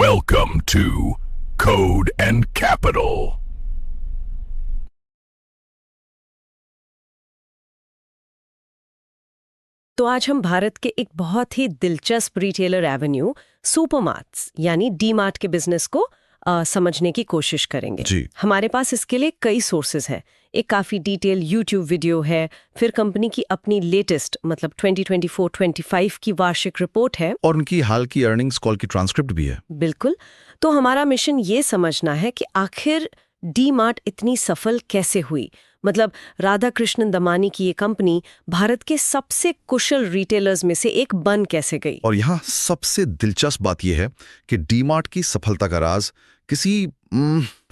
Welcome to Code and Capital. तो आज हम भारत के एक बहुत ही दिलचस्प रिटेलर एवेन्यू सुपरमार्ट्स यानी डी मार्ट के बिजनेस को समझने की कोशिश करेंगे। जी। हमारे पास इसके लिए कई सोर्सेज हैं। एक काफ़ी डिटेल यूट्यूब वीडियो है, फिर कंपनी की अपनी लेटेस्ट मतलब 2024-25 की वार्षिक रिपोर्ट है और उनकी हाल की अर्निंग्स कॉल की ट्रांसक्रिप्ट भी है। बिल्कुल। तो हमारा मिशन ये समझना है कि आखिर डी मार्ट इतनी सफल कैसे हुई, मतलब राधा कृष्णन दमानी की ये कंपनी भारत के सबसे कुशल रिटेलर्स में से एक बन कैसे गई। और यहाँ सबसे दिलचस्प बात यह है कि डी-मार्ट की सफलता का राज किसी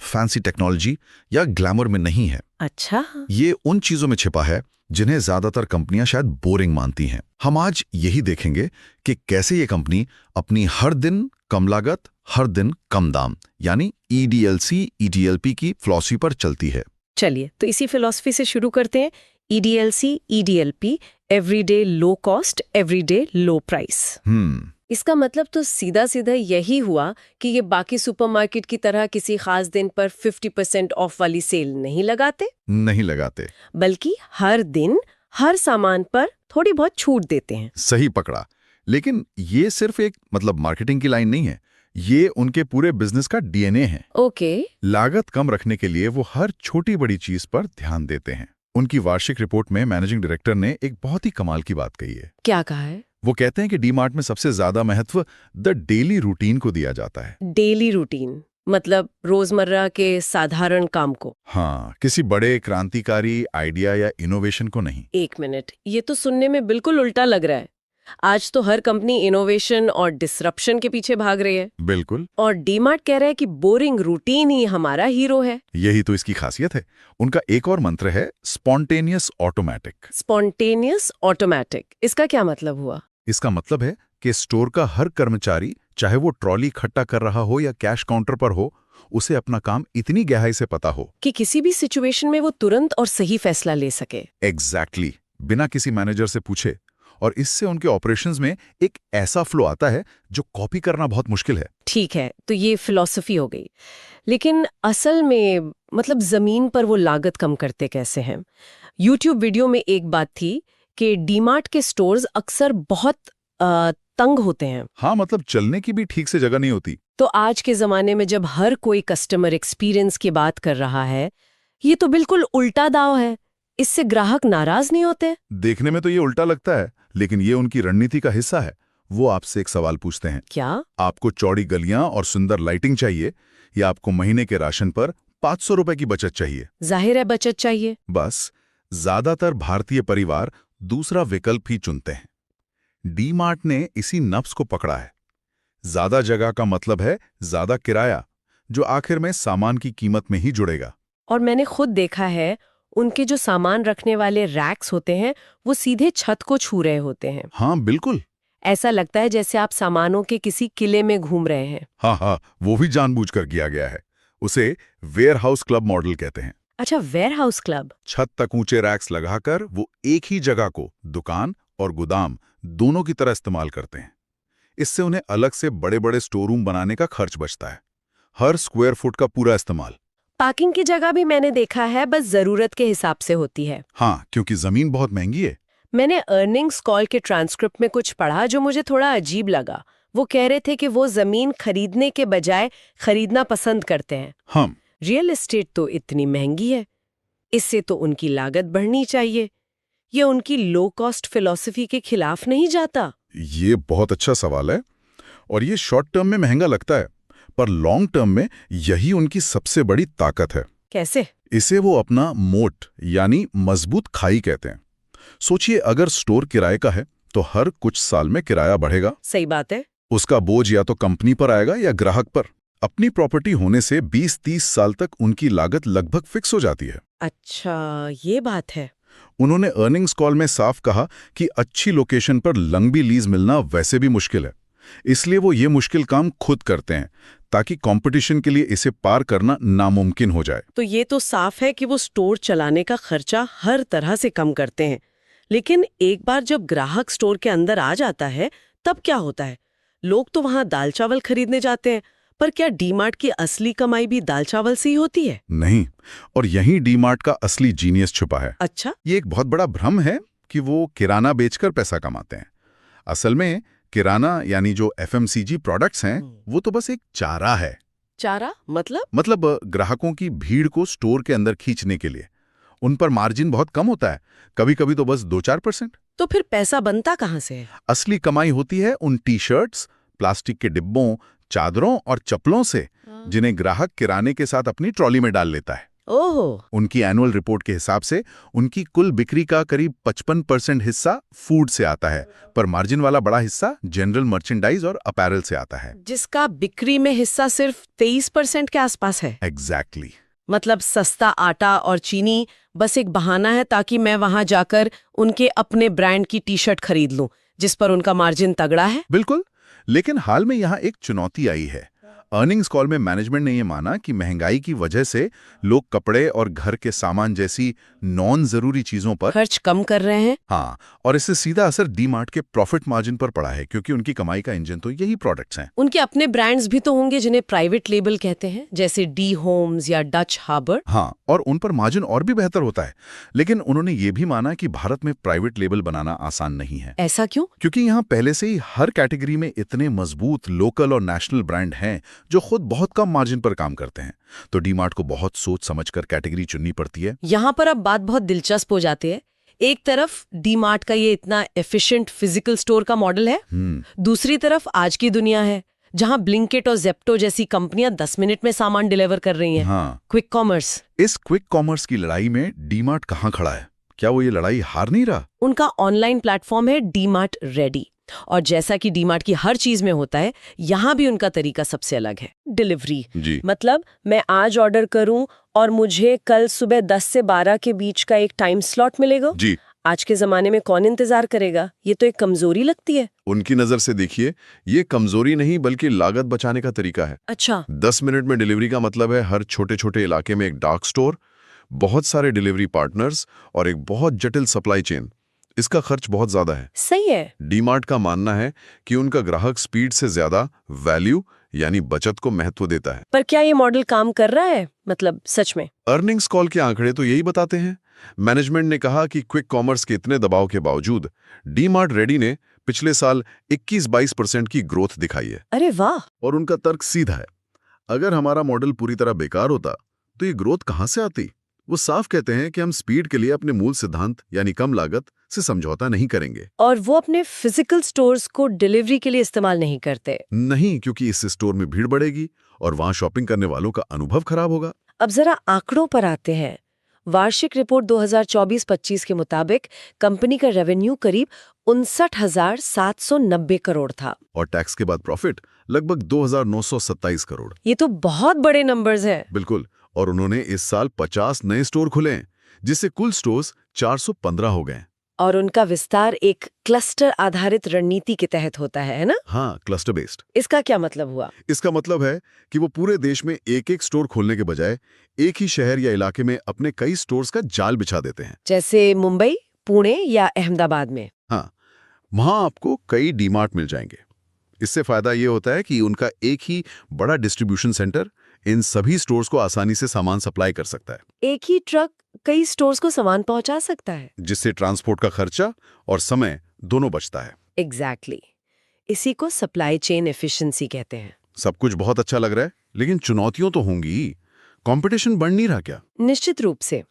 फैंसी टेक्नोलॉजी या ग्लैमर में नहीं है। अच्छा। ये उन चीजों में छिपा है जिन्हें ज्यादातर कंपनियां शायद बोरिंग मानती हैं। हम आज यही देखेंगे कि कैसे ये कंपनी अपनी हर दिन कम लागत, हर दिन कम दाम यानी EDLC, EDLP की फिलॉसफी पर चलती है। चलिए तो इसी फिलॉसफी से शुरू करते हैं। EDLC, EDLP, everyday low cost, everyday लो प्राइस। इसका मतलब तो सीधा सीधा यही हुआ कि ये बाकी सुपरमार्केट की तरह किसी खास दिन पर 50% ऑफ वाली सेल नहीं लगाते, बल्कि हर दिन हर सामान पर थोड़ी बहुत छूट देते हैं। सही पकड़ा। लेकिन ये सिर्फ एक मार्केटिंग की लाइन नहीं है, ये उनके पूरे बिजनेस का DNA है। ओके। लागत कम रखने के लिए वो हर छोटी बड़ी चीज पर ध्यान देते हैं। उनकी वार्षिक रिपोर्ट में मैनेजिंग डायरेक्टर ने एक बहुत ही कमाल की बात कही है। क्या कहा है? वो कहते हैं कि डी-मार्ट में सबसे ज्यादा महत्व द डेली रूटीन को दिया जाता है। डेली रूटीन मतलब रोजमर्रा के साधारण काम को। हाँ, किसी बड़े क्रांतिकारी आइडिया या इनोवेशन को नहीं। एक मिनट, ये तो सुनने में बिल्कुल उल्टा लग रहा है। आज तो हर कंपनी इनोवेशन और डिसरप्शन के पीछे भाग रही है। बिल्कुल। और डी-मार्ट कह रहा है कि बोरिंग रूटीन ही हमारा हीरो है। यही तो इसकी खासियत है। उनका एक और मंत्र है स्पॉन्टेनियस ऑटोमैटिक। स्पॉन्टेनियस ऑटोमैटिक, इसका क्या मतलब हुआ? इसका मतलब है कि स्टोर का हर कर्मचारी, चाहे वो ट्रॉली इकट्ठा कर रहा हो या कैश काउंटर पर हो, उसे अपना काम इतनी गहराई से पता हो कि किसी भी सिचुएशन में वो तुरंत और सही फैसला ले सके। एग्जैक्टली, बिना किसी मैनेजर से पूछे। और इससे उनके ऑपरेशंस में एक ऐसा फ्लो आता है जो कॉपी करना बहुत मुश्किल है। ठीक है, तो ये फिलॉसफी हो गई, लेकिन असल में मतलब जमीन पर वो लागत कम करते कैसे हैं? यूट्यूब वीडियो में एक बात थी कि डी-मार्ट के स्टोर्स अक्सर बहुत तंग होते हैं। हाँ, मतलब चलने की भी ठीक से जगह नहीं होती। तो आज के जमाने में जब हर कोई कस्टमर एक्सपीरियंस की बात कर रहा है, ये तो बिल्कुल उल्टा दाव है। इससे ग्राहक नाराज नहीं होते? देखने में तो ये उल्टा लगता है, लेकिन ये उनकी रणनीति का हिस्सा है। वो आपसे एक सवाल पूछते हैं। क्या? आपको चौड़ी गलियां और सुंदर लाइटिंग चाहिए या आपको महीने के राशन पर 500 रुपए की बचत चाहिए? जाहिर है बचत चाहिए। बस, ज्यादातर भारतीय परिवार दूसरा विकल्प ही चुनते हैं। डी-मार्ट ने इसी नफ्स को पकड़ा है। ज्यादा जगह का मतलब है ज्यादा किराया, जो आखिर में सामान की कीमत में ही जुड़ेगा। और मैंने खुद देखा है, उनके जो सामान रखने वाले रैक्स होते हैं वो सीधे छत को छू रहे होते हैं। हाँ बिल्कुल। ऐसा लगता है जैसे आप सामानों के किसी किले में घूम रहे हैं। हाँ, वो भी जानबूझकर किया गया है। उसे वेयरहाउस क्लब मॉडल कहते हैं। अच्छा, वेयरहाउस क्लब। छत तक ऊंचे रैक्स लगाकर वो एक ही जगह को दुकान और गोदाम दोनों की तरह इस्तेमाल करते हैं। इससे उन्हें अलग से बड़े बड़े स्टोर रूम बनाने का खर्च बचता है। हर स्क्वायर फुट का पूरा इस्तेमाल। पार्किंग की जगह भी मैंने देखा है, बस जरूरत के हिसाब से होती है। हाँ, क्योंकि जमीन बहुत महंगी है। मैंने अर्निंग्स कॉल के ट्रांसक्रिप्ट में कुछ पढ़ा जो मुझे थोड़ा अजीब लगा। वो कह रहे थे कि वो जमीन खरीदने के बजाय खरीदना पसंद करते हैं। हम रियल एस्टेट तो इतनी महंगी है, इससे तो उनकी लागत बढ़नी चाहिए। ये उनकी लो कॉस्ट फिलॉसफी के खिलाफ नहीं जाता? ये बहुत अच्छा सवाल है, और ये शॉर्ट टर्म में महंगा लगता है, पर लॉन्ग टर्म में यही उनकी सबसे बड़ी ताकत है। कैसे? इसे वो अपना मोट यानी मजबूत खाई कहते हैं। सोचिए, अगर स्टोर किराए का है तो हर कुछ साल में किराया बढ़ेगा। सही बात है। उसका बोझ या तो कंपनी पर आएगा या ग्राहक पर। अपनी प्रॉपर्टी होने से 20-30 साल तक उनकी लागत लगभग फिक्स हो जाती है। अच्छा, ये बात है। उन्होंने अर्निंग्स कॉल में साफ कहा कि अच्छी लोकेशन पर लंबी लीज मिलना वैसे भी मुश्किल है, इसलिए वो ये मुश्किल काम खुद करते हैं ताकि कंपटीशन के लिए इसे पार करना नामुमकिन हो जाए। तो ये तो साफ है कि वो स्टोर चलाने का खर्चा हर तरह से कम करते हैं। लेकिन एक बार जब ग्राहक स्टोर के अंदर आ जाता है तब क्या होता है? लोग तो वहां दाल चावल खरीदने जाते हैं, पर क्या डीमार्ट की असली कमाई भी दाल चावल से ही होती है? नहीं, और यहीं डीमार्ट का असली जीनियस छुपा है। अच्छा। ये एक बहुत बड़ा भ्रम है कि वो किराना बेचकर पैसा कमाते हैं। असल में किराना यानी जो एफएमसीजी प्रोडक्ट्स हैं, वो तो बस एक चारा है। चारा मतलब ग्राहकों की भीड़ को स्टोर के अंदर खींचने के लिए। उन पर मार्जिन बहुत कम होता है, कभी कभी तो बस 2-4%। तो फिर पैसा बनता कहाँ से है? असली कमाई होती है उन टी-शर्ट्स, प्लास्टिक के डिब्बों, चादरों और चप्पलों से, जिन्हें ग्राहक किराने के साथ अपनी ट्रॉली में डाल लेता है। ओहो। उनकी एनुअल रिपोर्ट के हिसाब से उनकी कुल बिक्री का करीब 55% हिस्सा फूड से आता है, पर मार्जिन वाला बड़ा हिस्सा जनरल मर्चेंडाइज और अपैरल से आता है। जिसका बिक्री में हिस्सा सिर्फ 23% के आसपास है। एग्जैक्टली। मतलब सस्ता आटा और चीनी बस एक बहाना है ताकि मैं वहां जाकर उनके अपने ब्रांड की टी-शर्ट खरीद लूं, जिस पर उनका मार्जिन तगड़ा है। बिल्कुल, लेकिन हाल में यहाँ एक चुनौती आई है। अर्निंग्स कॉल में मैनेजमेंट ने यह माना कि महंगाई की वजह से लोग कपड़े और घर के सामान जैसी नॉन जरूरी चीजों पर खर्च कम कर रहे हैं। हाँ, और इससे सीधा असर डीमार्ट के प्रॉफिट मार्जिन पर पड़ा है, क्योंकि उनकी कमाई का इंजन तो यही प्रोडक्ट्स हैं। उनके अपने ब्रांड्स भी तो होंगे जिन्हें प्राइवेट लेबल कहते हैं, जैसे डी होम्स या डच हार्बर। हाँ, और उन पर मार्जिन और भी बेहतर होता है। लेकिन उन्होंने ये भी माना कि भारत में प्राइवेट लेबल बनाना आसान नहीं है। ऐसा क्यों? क्योंकि यहाँ पहले से ही हर कैटेगरी में इतने मजबूत लोकल और नेशनल ब्रांड हैं जो खुद बहुत कम मार्जिन पर काम करते हैं। तो डीमार्ट को बहुत सोच समझकर कैटेगरी चुननी पड़ती है। यहाँ पर अब बात बहुत दिलचस्प हो जाती है। एक तरफ डीमार्ट का ये इतना एफिशिएंट फिजिकल स्टोर का मॉडल है, दूसरी तरफ आज की दुनिया है जहाँ ब्लिंकिट और ज़ेप्टो जैसी कंपनियां 10 मिनट में सामान डिलीवर कर रही हैं। हाँ। Quick commerce. इस क्विक कॉमर्स की लड़ाई में डीमार्ट कहाँ खड़ा है? क्या वो ये लड़ाई हार नहीं रहा? उनका ऑनलाइन प्लेटफॉर्म है डीमार्ट रेडी, और जैसा कि डीमार्ट की हर चीज में होता है, यहाँ भी उनका तरीका सबसे अलग है। डिलीवरी जी। मतलब मैं आज ऑर्डर करूं और मुझे कल सुबह 10 से 12 के बीच का एक टाइम स्लॉट मिलेगा। जी। आज के जमाने में कौन इंतजार करेगा? ये तो एक कमजोरी लगती है। उनकी नजर से देखिए, ये कमजोरी नहीं बल्कि लागत बचाने का तरीका है। अच्छा। 10 मिनट में डिलीवरी का मतलब है हर छोटे छोटे इलाके में एक डार्क स्टोर, बहुत सारे डिलीवरी पार्टनर्स और एक बहुत जटिल सप्लाई चेन। इसका खर्च बहुत ज्यादा है। सही है। डीमार्ट का मानना है कि उनका ग्राहक स्पीड से ज्यादा वैल्यू यानी बचत को महत्व देता है। पर क्या ये मॉडल काम कर रहा है, मतलब सच में? अर्निंग्स कॉल के आंकड़े तो यही बताते हैं। मैनेजमेंट ने कहा कि क्विक कॉमर्स के इतने दबाव के बावजूद डीमार्ट रेडी ने पिछले साल 21-22% की ग्रोथ दिखाई है। अरे वाह। और उनका तर्क सीधा है, अगर हमारा मॉडल पूरी तरह बेकार होता तो ये ग्रोथ कहां से आती? वो साफ कहते हैं कि हम स्पीड के लिए अपने मूल सिद्धांत यानी कम लागत से समझौता नहीं करेंगे। और वो अपने फिजिकल स्टोर्स को डिलीवरी के लिए इस्तेमाल नहीं करते? नहीं, क्योंकि इससे स्टोर में भीड़ बढ़ेगी और वहां शॉपिंग करने वालों का अनुभव खराब होगा। अब जरा आंकड़ों पर आते हैं। वार्षिक रिपोर्ट 2024-25 के मुताबिक कंपनी का रेवेन्यू करीब 59,790 करोड़ था, और टैक्स के बाद प्रॉफिट लगभग 2,927 करोड़। ये तो बहुत बड़े नंबर्स हैं। बिल्कुल, और उन्होंने इस साल 50 नए स्टोर खुले हैं, जिससे कुल स्टोर्स 415 हो गए। और उनका विस्तार एक क्लस्टर आधारित रणनीति के तहत होता है ना? हाँ, क्लस्टर बेस्ड। इसका क्या मतलब हुआ? इसका मतलब है कि वो पूरे देश में एक एक स्टोर खोलने के बजाय एक ही शहर या इलाके में अपने कई स्टोर्स का जाल बिछा देते हैं। जैसे मुंबई, पुणे या अहमदाबाद में। हाँ, वहां आपको कई डीमार्ट मिल जाएंगे। इससे फायदा ये होता है कि उनका एक ही बड़ा डिस्ट्रीब्यूशन सेंटर इन सभी स्टोर्स को आसानी से सामान सप्लाई कर सकता है। एक ही ट्रक कई स्टोर्स को सामान पहुंचा सकता है, जिससे ट्रांसपोर्ट का खर्चा और समय दोनों बचता है। एग्जैक्टली। इसी को सप्लाई चेन एफिशिएंसी कहते हैं। सब कुछ बहुत अच्छा लग रहा है, लेकिन चुनौतियों तो होंगी। कंपटीशन बढ़ नहीं रहा क्या? निश्चित रूप से।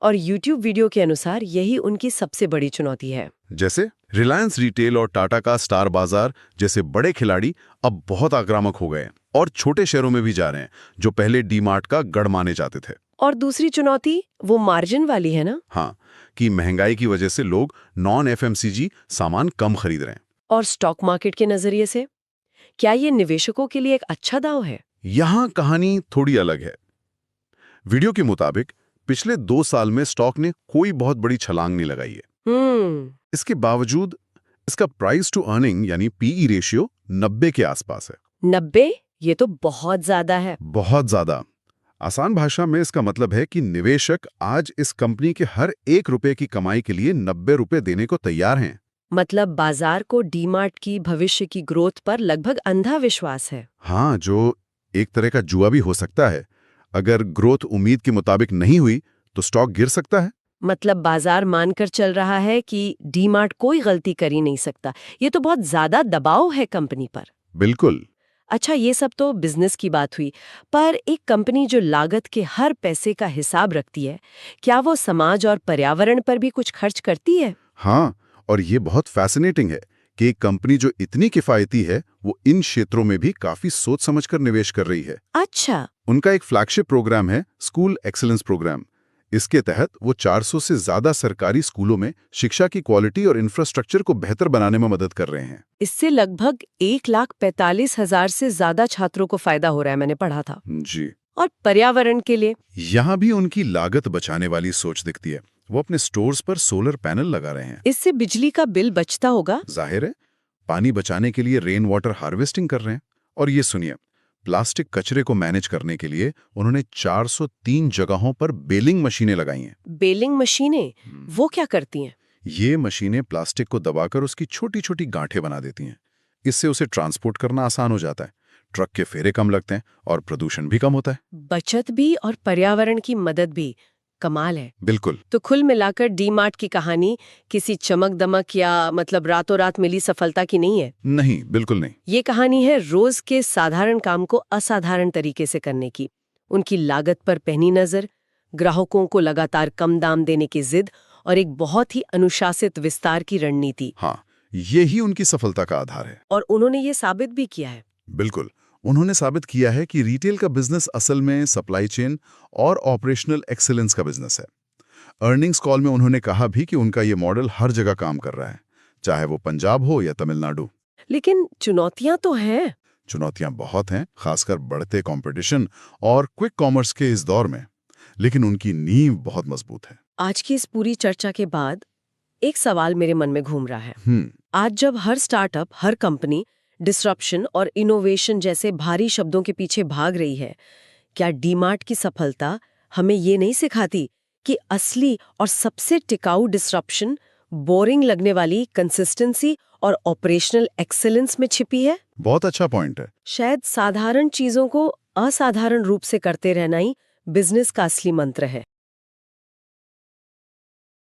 और YouTube वीडियो के अनुसार यही उनकी सबसे बड़ी चुनौती है। जैसे रिलायंस रिटेल और टाटा का स्टार बाजार जैसे बड़े खिलाड़ी अब बहुत आक्रामक हो गए और छोटे शहरों में भी जा रहे हैं, जो पहले डीमार्ट का गढ़ माने जाते थे। और दूसरी चुनौती वो मार्जिन वाली है ना? हाँ, कि महंगाई की वजह से लोग नॉन एफएमसीजी सामान कम खरीद रहे हैं। और स्टॉक मार्केट के नजरिए से क्या ये निवेशकों के लिए एक अच्छा दांव है? यहां कहानी थोड़ी अलग है। वीडियो के मुताबिक पिछले 2 साल में स्टॉक ने कोई बहुत बड़ी छलांग नहीं लगाई है। इसके बावजूद इसका प्राइस टू अर्निंग यानी पीई रेशियो 90 के आसपास है। 90? ये तो बहुत ज्यादा है। बहुत ज्यादा। आसान भाषा में इसका मतलब है कि निवेशक आज इस कंपनी के हर 1 रुपए की कमाई के लिए 90 रुपए देने को तैयार हैं। मतलब बाजार को डीमार्ट की भविष्य की ग्रोथ पर लगभग अंधा विश्वास है। हाँ, जो एक तरह का जुआ भी हो सकता है। अगर ग्रोथ उम्मीद के मुताबिक नहीं हुई तो स्टॉक गिर सकता है। मतलब बाजार मानकर चल रहा है कि डीमार्ट कोई गलती कर ही नहीं सकता। ये तो बहुत ज्यादा दबाव है कंपनी पर। बिल्कुल। अच्छा, ये सब तो बिजनेस की बात हुई, पर एक कंपनी जो लागत के हर पैसे का हिसाब रखती है, क्या वो समाज और पर्यावरण पर भी कुछ खर्च करती है? हाँ, और ये बहुत फैसिनेटिंग है कि एक कंपनी जो इतनी किफायती है वो इन क्षेत्रों में भी काफी सोच समझकर निवेश कर रही है। अच्छा। उनका एक फ्लैगशिप प्रोग्राम है स्कूल एक्सीलेंस प्रोग्राम। इसके तहत वो 400 से ज्यादा सरकारी स्कूलों में शिक्षा की क्वालिटी और इंफ्रास्ट्रक्चर को बेहतर बनाने में मदद कर रहे हैं। इससे लगभग 1,45,000 से ज्यादा छात्रों को फायदा हो रहा है, मैंने पढ़ा था। जी। और पर्यावरण के लिए? यहाँ भी उनकी लागत बचाने वाली सोच दिखती है। वो अपने स्टोर्स पर सोलर पैनल लगा रहे हैं। इससे बिजली का बिल बचता होगा? जाहिर है, पानी बचाने के लिए रेन वाटर हार्वेस्टिंग कर रहे हैं। और ये सुनिए, प्लास्टिक कचरे को मैनेज करने के लिए उन्होंने 403 जगहों पर बेलिंग मशीनें लगाई हैं। बेलिंग मशीनें? वो क्या करती हैं? ये मशीनें प्लास्टिक को दबाकर उसकी छोटी छोटी गांठें बना देती हैं। इससे उसे ट्रांसपोर्ट करना आसान हो जाता है, ट्रक के फेरे कम लगते हैं और प्रदूषण भी कम होता है। बचत भी और पर्यावरण की मदद भी। कमाल है। बिल्कुल। तो कुल मिलाकर डीमार्ट की कहानी किसी चमक दमक या मतलब रातों रात मिली सफलता की नहीं है। नहीं, बिल्कुल नहीं। ये कहानी है रोज के साधारण काम को असाधारण तरीके से करने की। उनकी लागत पर पहनी नजर, ग्राहकों को लगातार कम दाम देने की जिद और एक बहुत ही अनुशासित विस्तार की रणनीति। हाँ, यही उनकी सफलता का आधार है। और उन्होंने ये साबित भी किया है। बिल्कुल। उन्होंने साबित किया है कि रिटेल का बिजनेस असल में सप्लाई चेन और ऑपरेशनल एक्सीलेंस का बिजनेस है। अर्निंग्स कॉल में उन्होंने कहा भी कि उनका ये मॉडल हर जगह काम कर रहा है, चाहे वो पंजाब हो या तमिलनाडु। लेकिन चुनौतियां तो हैं। चुनौतियां बहुत हैं, खासकर बढ़ते कंपटीशन और क्विक कॉमर्स के इस दौर में, लेकिन उनकी नींव बहुत मजबूत है। आज की इस पूरी चर्चा के बाद एक सवाल मेरे मन में घूम रहा है। आज जब हर स्टार्टअप, हर कंपनी डिसरप्शन और इनोवेशन जैसे भारी शब्दों के पीछे भाग रही है, क्या डीमार्ट की सफलता हमें ये नहीं सिखाती कि असली और सबसे टिकाऊ डिसरप्शन बोरिंग लगने वाली कंसिस्टेंसी और ऑपरेशनल एक्सीलेंस में छिपी है? बहुत अच्छा पॉइंट है। शायद साधारण चीजों को असाधारण रूप से करते रहना ही बिजनेस का असली मंत्र है।